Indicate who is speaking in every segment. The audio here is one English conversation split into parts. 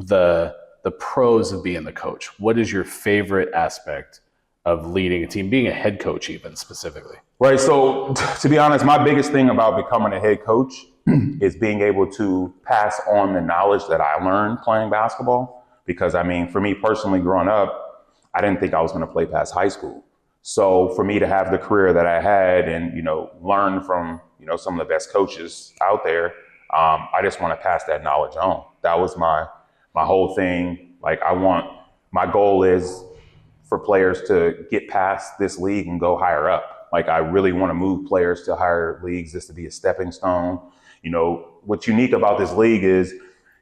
Speaker 1: the pros of being the coach. What is your favorite aspect of leading a team, being a head coach even specifically?
Speaker 2: Right. So to be honest, my biggest thing about becoming a head coach is being able to pass on the knowledge that I learned playing basketball. Because I mean, for me personally, growing up, I didn't think I was going to play past high school. So for me to have the career that I had and, learn from, some of the best coaches out there, I just want to pass that knowledge on. That was my whole thing. Like my goal is for players to get past this league and go higher up. Like I really want to move players to higher leagues, just to be a stepping stone. What's unique about this league is,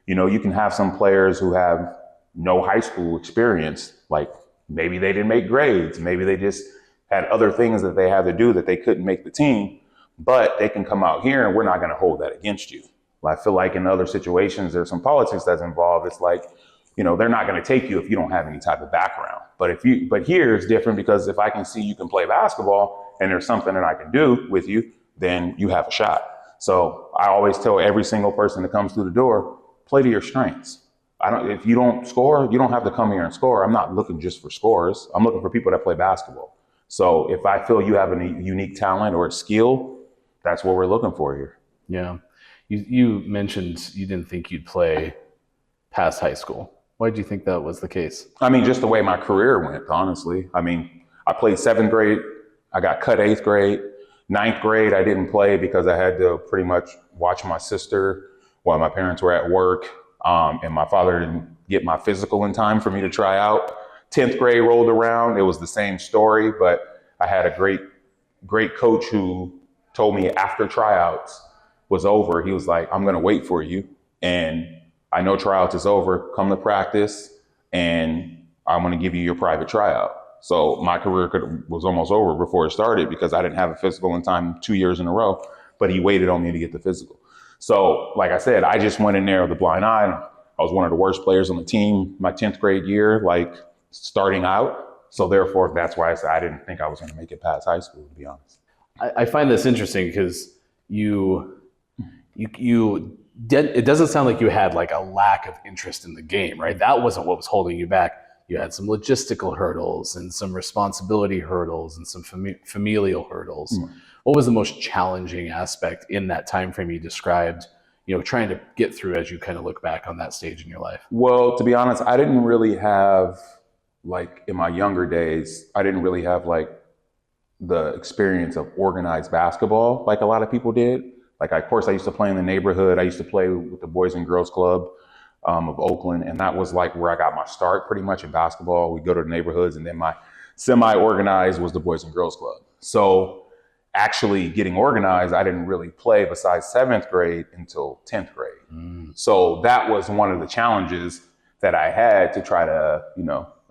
Speaker 2: you can have some players who have no high school experience. Like maybe they didn't make grades. Maybe they just had other things that they had to do that they couldn't make the team, but they can come out here and we're not going to hold that against you. I feel like in other situations, there's some politics that's involved. It's like, they're not going to take you if you don't have any type of background. But here it's different because if I can see you can play basketball and there's something that I can do with you, then you have a shot. So I always tell every single person that comes through the door, play to your strengths. If you don't score, you don't have to come here and score. I'm not looking just for scorers. I'm looking for people that play basketball. So if I feel you have a unique talent or a skill, that's what we're looking for here.
Speaker 1: Yeah. You mentioned you didn't think you'd play past high school. Why did you think that was the case?
Speaker 2: I mean, just the way my career went, honestly. I mean, I played 7th grade. I got cut 8th grade. 9th grade, I didn't play because I had to pretty much watch my sister while my parents were at work. And my father didn't get my physical in time for me to try out. 10th grade rolled around. It was the same story, but I had a great coach who told me after tryouts was over, he was like, I'm going to wait for you. And I know tryouts is over. Come to practice and I'm going to give you your private tryout. So my career was almost over before it started because I didn't have a physical in time 2 years in a row, but he waited on me to get the physical. So like I said, I just went in there with a blind eye. I was one of the worst players on the team my 10th grade year, like starting out. So therefore, that's why I said I didn't think I was going to make it past high school, to be honest.
Speaker 1: I find this interesting because it doesn't sound like you had like a lack of interest in the game, right? That wasn't what was holding you back. You had some logistical hurdles and some responsibility hurdles and some familial hurdles. Mm. What was the most challenging aspect in that time frame you described, trying to get through as you kind of look back on that stage in your life?
Speaker 2: Well, to be honest, I didn't really have, like in my younger days, I didn't really have like the experience of organized basketball like a lot of people did. Like, of course, I used to play in the neighborhood. I used to play with the Boys and Girls Club of Oakland. And that was like where I got my start pretty much in basketball. We'd go to the neighborhoods and then my semi-organized was the Boys and Girls Club. So actually getting organized, I didn't really play besides 7th grade until 10th grade. Mm. So that was one of the challenges that I had to try to,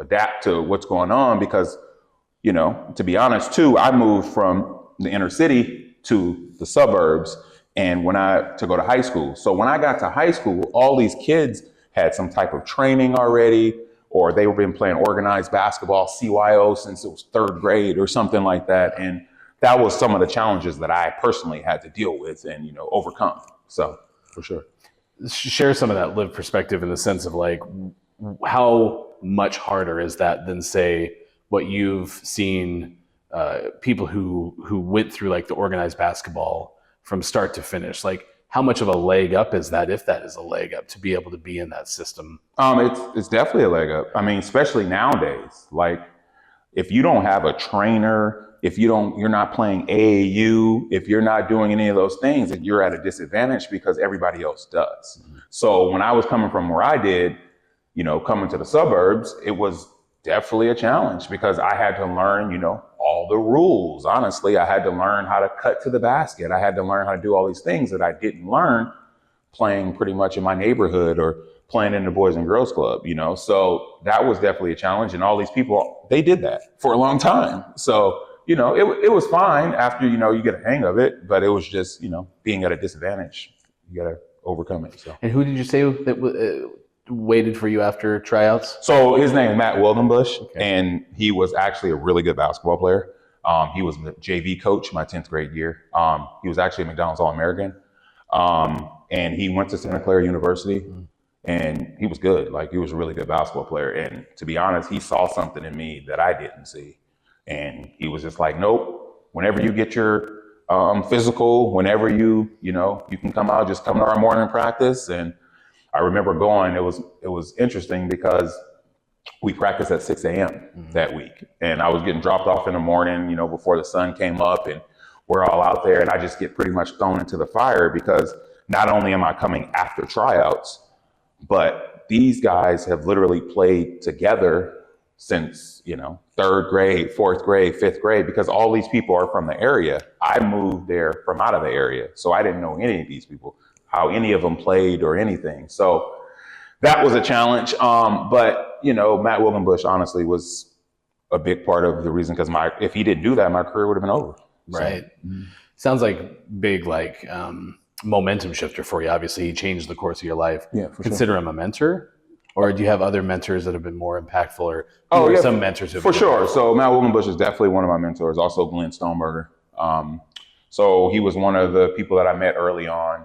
Speaker 2: adapt to what's going on because, to be honest too, I moved from the inner city to the suburbs and to go to high school. So when I got to high school, all these kids had some type of training already, or they were been playing organized basketball, CYO, since it was 3rd grade or something like that. And that was some of the challenges that I personally had to deal with and, overcome. So for sure.
Speaker 1: Share some of that lived perspective in the sense of like, how much harder is that than say what you've seen people who went through like the organized basketball from start to finish? Like how much of a leg up is that, if that is a leg up, to be able to be in that system?
Speaker 2: It's definitely a leg up. I mean, especially nowadays, like if you don't have a trainer, if you're not playing AAU, if you're not doing any of those things, then you're at a disadvantage because everybody else does. Mm-hmm. So when I was coming from where I did, coming to the suburbs, it was definitely a challenge because I had to learn, all the rules. Honestly, I had to learn how to cut to the basket. I had to learn how to do all these things that I didn't learn playing pretty much in my neighborhood or playing in the Boys and Girls Club, So that was definitely a challenge. And all these people, they did that for a long time. So, it was fine after, you get a hang of it, but it was just, being at a disadvantage. You got to overcome it. So.
Speaker 1: And who did you say that waited for you after tryouts?
Speaker 2: So his name is Matt Wildenbush, okay. And he was actually a really good basketball player. He was the JV coach my 10th grade year. He was actually a McDonald's All-American. And he went to Santa Clara University and he was good. Like, he was a really good basketball player. And to be honest, he saw something in me that I didn't see. And he was just like, nope, whenever you get your physical, whenever you can come out, just come to our morning practice. And I remember going, it was interesting because we practiced at 6 a.m. that week. And I was getting dropped off in the morning, before the sun came up, and we're all out there, and I just get pretty much thrown into the fire because not only am I coming after tryouts, but these guys have literally played together since, third grade, fourth grade, fifth grade, because all these people are from the area. I moved there from out of the area. So I didn't know any of these people, how any of them played or anything. So that was a challenge. But Matt Wilgenbush honestly was a big part of the reason, because if he didn't do that, my career would have been over.
Speaker 1: Right. So. Sounds like big, momentum shifter for you. Obviously, he changed the course of your life.
Speaker 2: Yeah, for
Speaker 1: Consider him a mentor, or do you have other mentors that have been more impactful, or some mentors who have
Speaker 2: for
Speaker 1: been
Speaker 2: sure. So Matt Wilgenbush is definitely one of my mentors. Also, Glenn Stoneberger. So he was one of the people that I met early on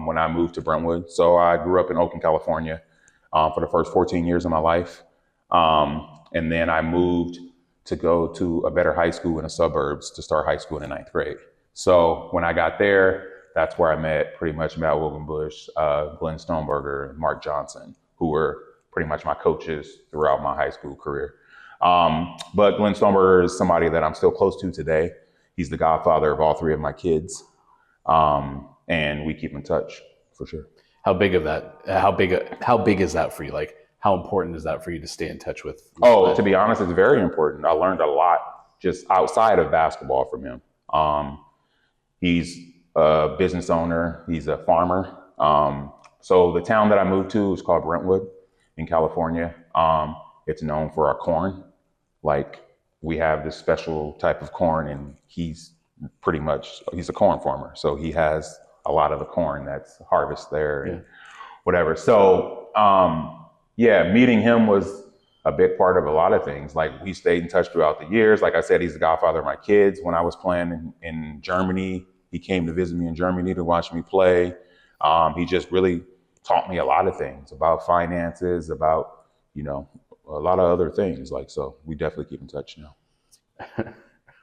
Speaker 2: when I moved to Brentwood. So I grew up in Oakland, California, for the first 14 years of my life, and then I moved to go to a better high school in the suburbs to start high school in the 9th grade. So when I got there, that's where I met pretty much Matt Wilgenbush, Glenn Stoneberger, and Mark Johnson, who were pretty much my coaches throughout my high school career. But Glenn Stoneberger is somebody that I'm still close to today. He's the godfather of all three of my kids. And we keep in touch for sure.
Speaker 1: How big is that for you? Like, how important is that for you to stay in touch with?
Speaker 2: To be honest, it's very important. I learned a lot just outside of basketball from him. He's a business owner. He's a farmer. So the town that I moved to is called Brentwood in California. It's known for our corn. Like, we have this special type of corn, and he's a corn farmer. So he has a lot of the corn that's harvested there and whatever. So, meeting him was a big part of a lot of things. Like, we stayed in touch throughout the years. Like I said, he's the godfather of my kids. When I was playing in Germany, he came to visit me in Germany to watch me play. He just really taught me a lot of things about finances, about, a lot of other things. So we definitely keep in touch now.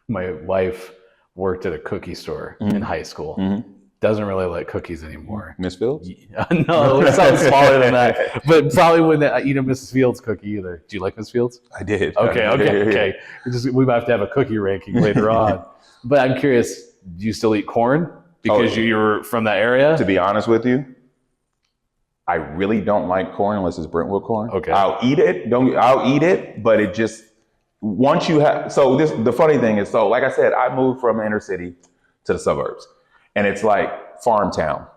Speaker 1: My wife worked at a cookie store in high school. Doesn't really like cookies anymore.
Speaker 2: Miss Fields?
Speaker 1: No, it sounds smaller than that. But probably wouldn't eat a Mrs. Fields cookie either. Do you like Miss Fields?
Speaker 2: I did.
Speaker 1: Okay. We might have to have a cookie ranking later on. But I'm curious, do you still eat corn because you're from that area?
Speaker 2: To be honest with you, I really don't like corn unless it's Brentwood corn.
Speaker 1: Okay.
Speaker 2: I'll eat it, but it just, once you have, the funny thing is, like I said, I moved from the inner city to the suburbs, and it's like farm town.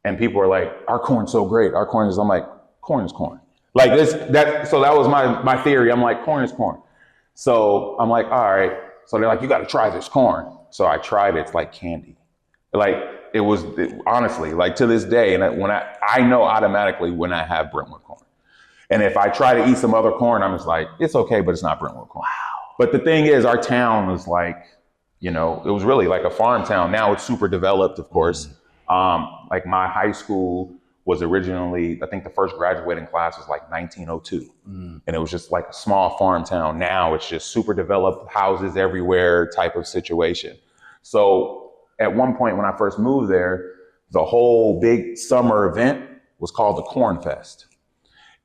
Speaker 2: And people are like, our corn's so great. I'm like, corn is corn. Like this, so that was my theory. I'm like, corn is corn. So I'm like, all right. So they're like, you got to try this corn. So I tried it. It's like candy. Honestly, like to this day, and when I know automatically when I have Brentwood corn. And if I try to eat some other corn, I'm just like, it's okay, but it's not Brentwood corn. Wow. But the thing is, our town was like, it was really like a farm town. Now it's super developed, of course. Like, my high school was originally, I think the first graduating class was like 1902. And it was just like a small farm town. Now it's just super developed, houses everywhere type of situation. So at one point when I first moved there, the whole big summer event was called the Corn Fest.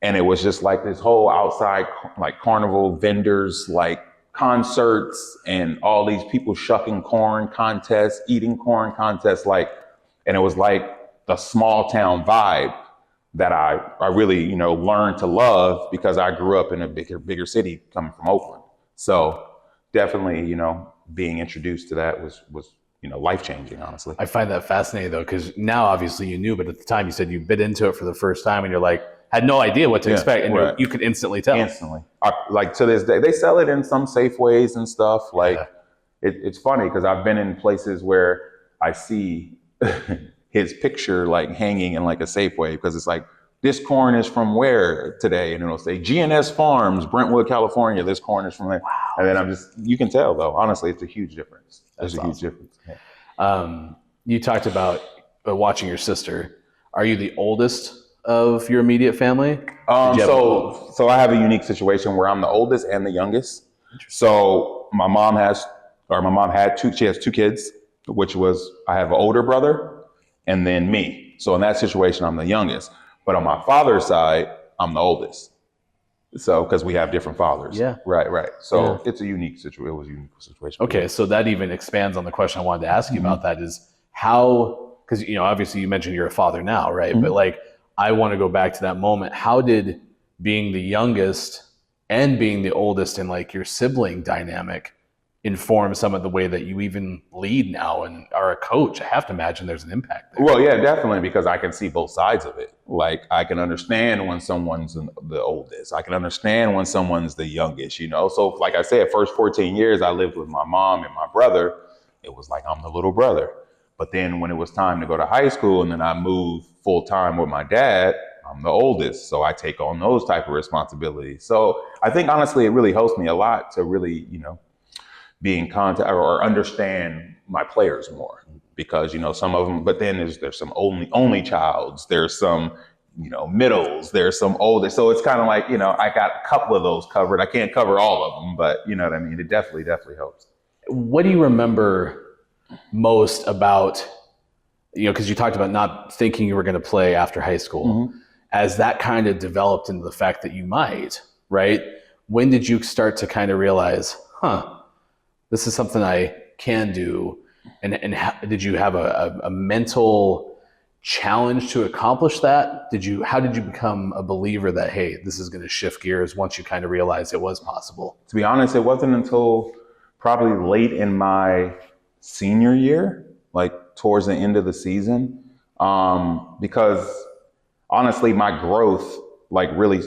Speaker 2: And it was just like this whole outside, like, carnival vendors, like concerts, and all these people shucking corn contests, eating corn contests, and it was like the small town vibe that I really, learned to love because I grew up in a bigger city coming from Oakland. So definitely, being introduced to that was life-changing, honestly.
Speaker 1: I find that fascinating, though, because now obviously you knew, but at the time you said you bit into it for the first time and you're like, had no idea what to expect, and you could instantly tell.
Speaker 2: Instantly. Like, to this day, they sell it in some Safeways and stuff. It's funny because I've been in places where I see his picture like hanging in like a Safeway, because it's like, this corn is from where today? And it'll say GNS Farms, Brentwood, California. This corn is from there. Wow. And then you can tell, though, honestly, it's a huge difference. Huge difference. Yeah.
Speaker 1: You talked about watching your sister. Are you the oldest of your immediate family?
Speaker 2: So I have a unique situation where I'm the oldest and the youngest. So my mom had she has two kids, which was, I have an older brother and then me. So in that situation, I'm the youngest. But on my father's side, I'm the oldest. So, because we have different fathers.
Speaker 1: Yeah.
Speaker 2: Right. So it's a unique situation. It was a unique situation.
Speaker 1: Okay, so that even expands on the question I wanted to ask you about that is how, because, obviously you mentioned you're a father now, right? But like, I want to go back to that moment. How did being the youngest and being the oldest in like your sibling dynamic inform some of the way that you even lead now and are a coach? I have to imagine there's an impact there.
Speaker 2: Well, yeah, definitely, because I can see both sides of it. Like, I can understand when someone's the oldest. I can understand when someone's the youngest, So, like I said, first 14 years I lived with my mom and my brother. It was like I'm the little brother. But then when it was time to go to high school and then I moved full time with my dad, I'm the oldest. So I take on those type of responsibilities. So I think, honestly, it really helps me a lot to really, be in contact or understand my players more, because some of them. But then there's some only childs. There's some middles. There's some older. So it's kind of like I got a couple of those covered. I can't cover all of them, but you know what I mean. It definitely helps.
Speaker 1: What do you remember most about because you talked about not thinking you were going to play after high school, as that kind of developed into the fact that you might, right? When did you start to kind of realize, this is something I can do? And did you have a mental challenge to accomplish that? How did you become a believer that, hey, this is going to shift gears once you kind of realized it was possible?
Speaker 2: To be honest, it wasn't until probably late in my senior year, like towards the end of the season, because honestly, my growth, like really,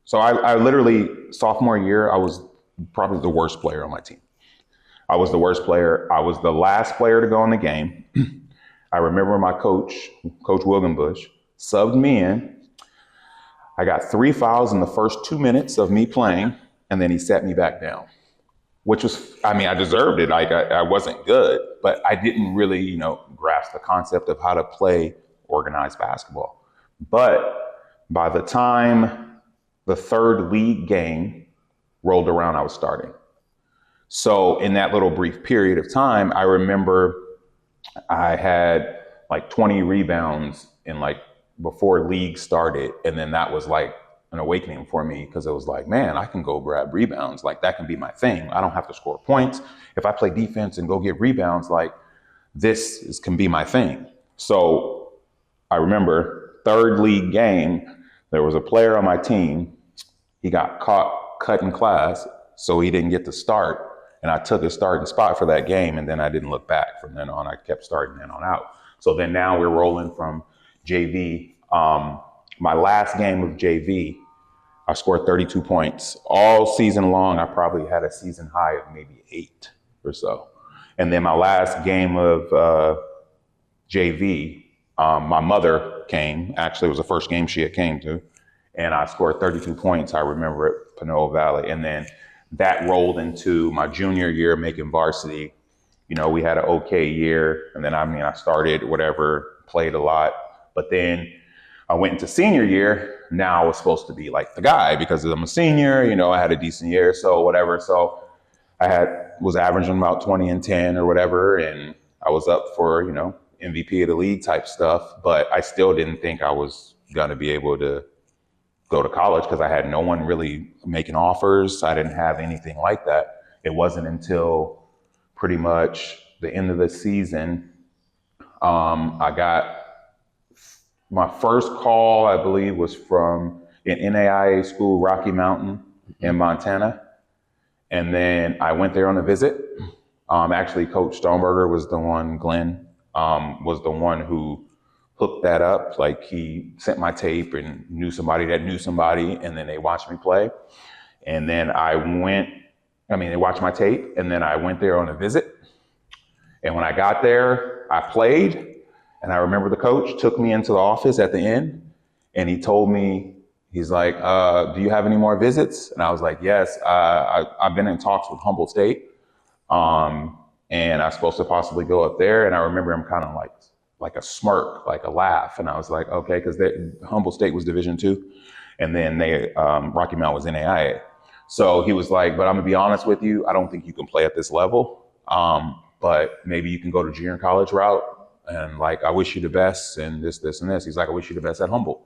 Speaker 2: so I literally, sophomore year, I was probably the worst player on my team. I was the worst player. I was the last player to go in the game. I remember my coach, Coach Wilgenbush, subbed me in. I got 3 fouls in the first 2 minutes of me playing, and then he sat me back down, which was, I deserved it. Like, I wasn't good, but I didn't really, grasp the concept of how to play organized basketball. But by the time the third league game rolled around, I was starting. So in that little brief period of time, I remember I had like 20 rebounds before league started. And then that was like an awakening for me, because it was like, man, I can go grab rebounds. Like, that can be my thing. I don't have to score points. If I play defense and go get rebounds, like can be my thing. So I remember third league game, there was a player on my team. He got caught cutting class, so he didn't get to start. And I took a starting spot for that game, and then I didn't look back from then on. I kept starting then on out. So then now we're rolling from JV. My last game of JV, I scored 32 points. All season long, I probably had a season high of maybe 8 or so. And then my last game of JV, my mother came. Actually, it was the first game she had came to. And I scored 32 points. I remember it, Panola Valley. And then that rolled into my junior year making varsity. We had an okay year. And then, I started played a lot. But then I went into senior year. Now I was supposed to be like the guy, because I'm a senior, I had a decent year. So whatever. So I was averaging about 20 and 10 or whatever. And I was up for, MVP of the league type stuff. But I still didn't think I was going to be able to go to college, because I had no one really making offers. I didn't have anything like that. It wasn't until pretty much the end of the season, I got my first call, I believe, was from an NAIA school, Rocky Mountain in Montana. And then I went there on a visit. Actually, Coach Stoneberger was the one, Glenn, was the one who hooked that up. Like, he sent my tape and knew somebody that knew somebody, and then they watched me play. And then they watched my tape, and then I went there on a visit. And when I got there, I played. And I remember the coach took me into the office at the end, and he told me, he's like, do you have any more visits? And I was like, yes, I've been in talks with Humboldt State. And I'm supposed to possibly go up there. And I remember him kind of like like a smirk, like a laugh. And I was like, okay, because Humboldt State was Division II, and then Rocky Mount was NAIA. So he was like, but I'm gonna be honest with you, I don't think you can play at this level. But maybe you can go to junior college route, and like, I wish you the best, and this, and this. He's like, I wish you the best at Humboldt.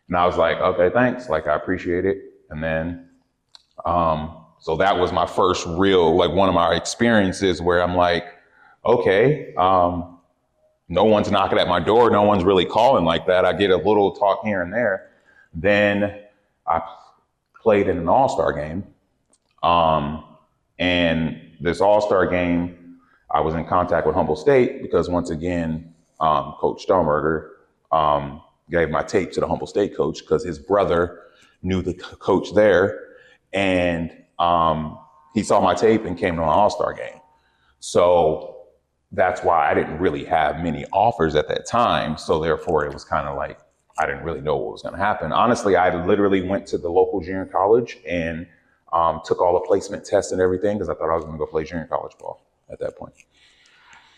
Speaker 2: And I was like, okay, thanks. Like, I appreciate it. And then, so that was my first real, like one of my experiences where I'm like, okay, no one's knocking at my door. No one's really calling like that. I get a little talk here and there. Then I played in an all-star game. And this all-star game, I was in contact with Humboldt State because once again, Coach Stomberger gave my tape to the Humboldt State coach because his brother knew the coach there. And he saw my tape and came to my all-star game. So that's why I didn't really have many offers at that time. So therefore, it was kind of like, I didn't really know what was going to happen. Honestly, I literally went to the local junior college and took all the placement tests and everything because I thought I was going to go play junior college ball at that point.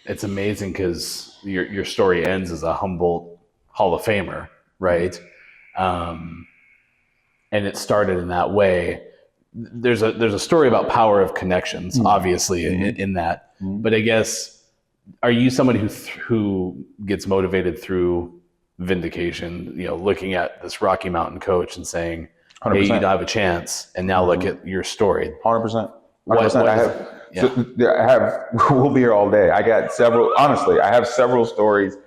Speaker 1: It's amazing because your story ends as a Humboldt Hall of Famer, right? And it started in that way. There's a story about power of connections, obviously, in that. But I guess, are you somebody who gets motivated through vindication? You know, looking at this Rocky Mountain coach and saying, 100%. "Hey, you have a chance," and now look at your story.
Speaker 2: 100%. 100%. I have. We'll be here all day. I got several. Honestly, I have several stories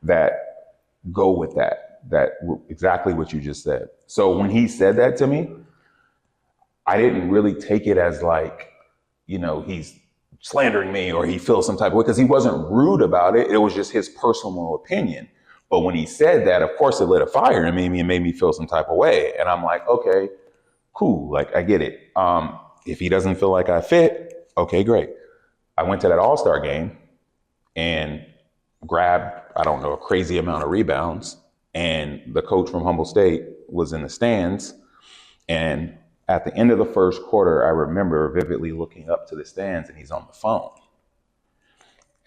Speaker 2: that go with that. That exactly what you just said. So when he said that to me, I didn't really take it as like, you know, he's slandering me or he feels some type of way, because he wasn't rude about it. It was just his personal opinion. But when he said that, of course, it lit a fire in me and made me feel some type of way. And I'm like, okay, cool. Like, I get it. If he doesn't feel like I fit, okay, great. I went to that all-star game and grabbed, I don't know, a crazy amount of rebounds. And the coach from Humboldt State was in the stands. And at the end of the first quarter, I remember vividly looking up to the stands and he's on the phone.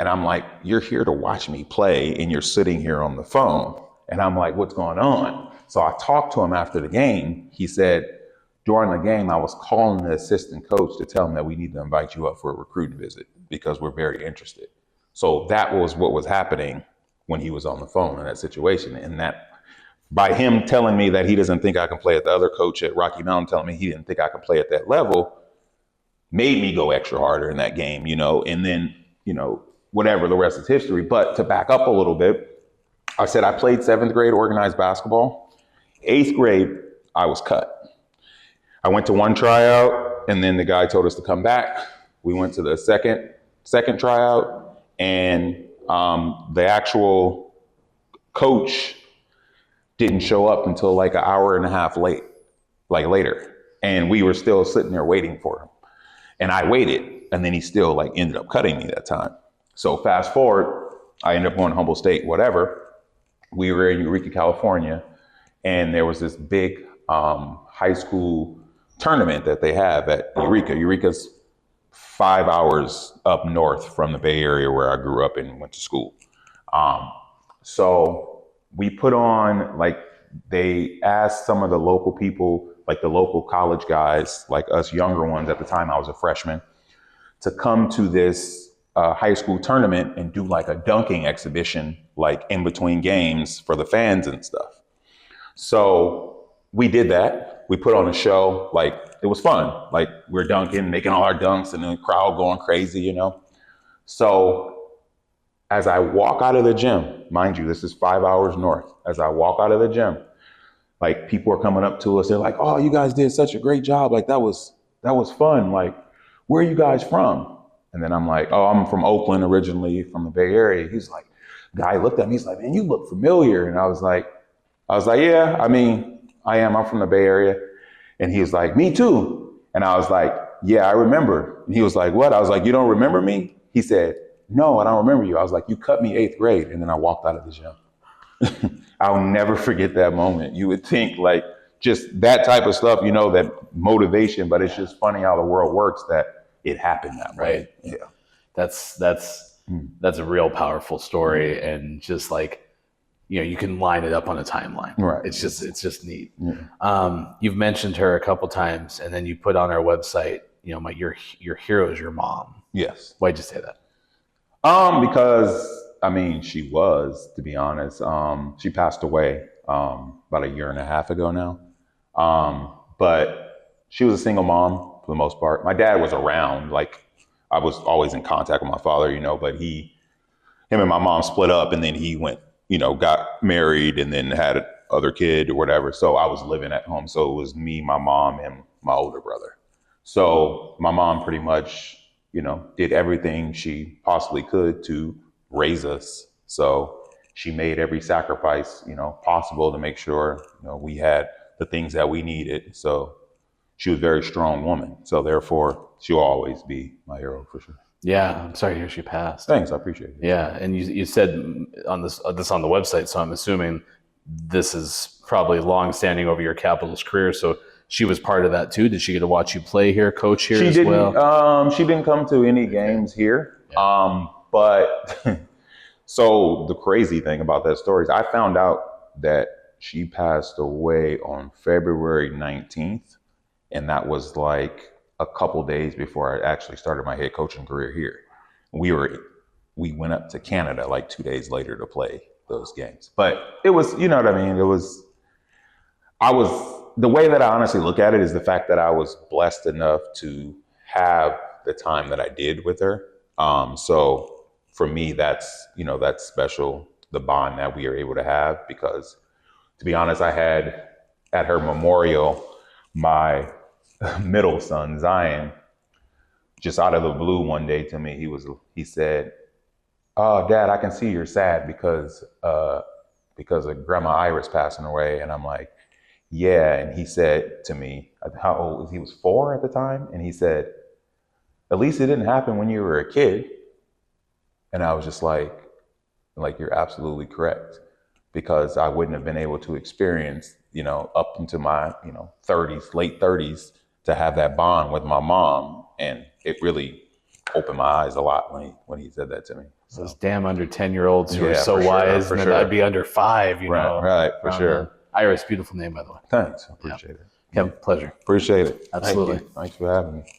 Speaker 2: And I'm like, you're here to watch me play and you're sitting here on the phone. And I'm like, what's going on? So I talked to him after the game. He said, during the game, I was calling the assistant coach to tell him that we need to invite you up for a recruiting visit because we're very interested. So that was what was happening when he was on the phone in that situation. And that, by him telling me that he doesn't think I can play at the other coach at Rocky Mountain telling me he didn't think I could play at that level, made me go extra harder in that game, you know, and then, you know, whatever, the rest is history. But to back up a little bit, I said I played 7th grade organized basketball. 8th grade, I was cut. I went to one tryout and then the guy told us to come back. We went to the second tryout and the actual coach didn't show up until like an hour and a half later. And we were still sitting there waiting for him. And I waited and then he still like ended up cutting me that time. So fast forward, I ended up going to Humboldt State, whatever. We were in Eureka, California, and there was this big high school tournament that they have at Eureka. Eureka's 5 hours up north from the Bay Area where I grew up and went to school. So we put on, like, they asked some of the local people, like the local college guys, like us younger ones at the time, I was a freshman, to come to this high school tournament and do like a dunking exhibition, like in between games for the fans and stuff. So we did that. We put on a show, like it was fun. Like we're dunking, making all our dunks and the crowd going crazy, you know? So as I walk out of the gym, mind you, this is 5 hours north. As I walk out of the gym, like people are coming up to us. They're like, oh, you guys did such a great job. Like that was fun. Like, where are you guys from? And then I'm like, oh, I'm from Oakland originally, from the Bay Area. He's like, guy looked at me, he's like, man, you look familiar. And I was like, yeah, I mean, I am. I'm from the Bay Area. And he was like, me too. And I was like, yeah, I remember. And he was like, what? I was like, you don't remember me? He said, no, I don't remember you. I was like, you cut me 8th grade. And then I walked out of the gym. I'll never forget that moment. You would think like just that type of stuff, you know, that motivation, but it's just funny how the world works that it happened that way.
Speaker 1: Right. Yeah. That's that's a real powerful story. And just like, you can line it up on a timeline.
Speaker 2: Right.
Speaker 1: It's just neat.
Speaker 2: Yeah.
Speaker 1: You've mentioned her a couple times, and then you put on our website, your hero is your mom.
Speaker 2: Yes.
Speaker 1: Why'd you say that?
Speaker 2: Because I mean, she was, to be honest, she passed away about a year and a half ago now. But she was a single mom for the most part. My dad was around, like I was always in contact with my father, but him and my mom split up, and then he went, got married and then had other kid or whatever. So I was living at home. So it was me, my mom, and my older brother. So my mom pretty much, did everything she possibly could to raise us. So she made every sacrifice, possible to make sure, we had the things that we needed. So she was a very strong woman. So therefore, she'll always be my hero for sure.
Speaker 1: Yeah, I'm sorry to hear she passed.
Speaker 2: Thanks, I appreciate it.
Speaker 1: Yeah, and you said on this on the website, so I'm assuming this is probably long-standing over your Capitals career. So she was part of that too. Did she get to watch you play here, coach here as well?
Speaker 2: She didn't come to any games here. Yeah. But so the crazy thing about that story is I found out that she passed away on February 19th. And that was like a couple days before I actually started my head coaching career here. We went up to Canada like 2 days later to play those games. But it was, you know what I mean? The way that I honestly look at it is the fact that I was blessed enough to have the time that I did with her. So for me, that's special, the bond that we are able to have, because to be honest, I had at her memorial, my middle son, Zion, just out of the blue one day to me, he said, "Oh, Dad, I can see you're sad because of Grandma Iris passing away." And I'm like, "Yeah." And he said to me, how old was he? He was 4 at the time. And he said, "At least it didn't happen when you were a kid." And I was just like, you're absolutely correct, because I wouldn't have been able to experience, up into my, 30s, late 30s, to have that bond with my mom. And it really opened my eyes a lot when he said that to me.
Speaker 1: So those damn under 10-year-olds who are so
Speaker 2: for
Speaker 1: wise,
Speaker 2: sure,
Speaker 1: and
Speaker 2: for
Speaker 1: then
Speaker 2: sure.
Speaker 1: I'd be under 5,
Speaker 2: Right, for sure.
Speaker 1: Iris, beautiful name, by the way.
Speaker 2: Thanks, I appreciate it.
Speaker 1: Kevin, pleasure.
Speaker 2: Appreciate it.
Speaker 1: Absolutely.
Speaker 2: Thanks for having me.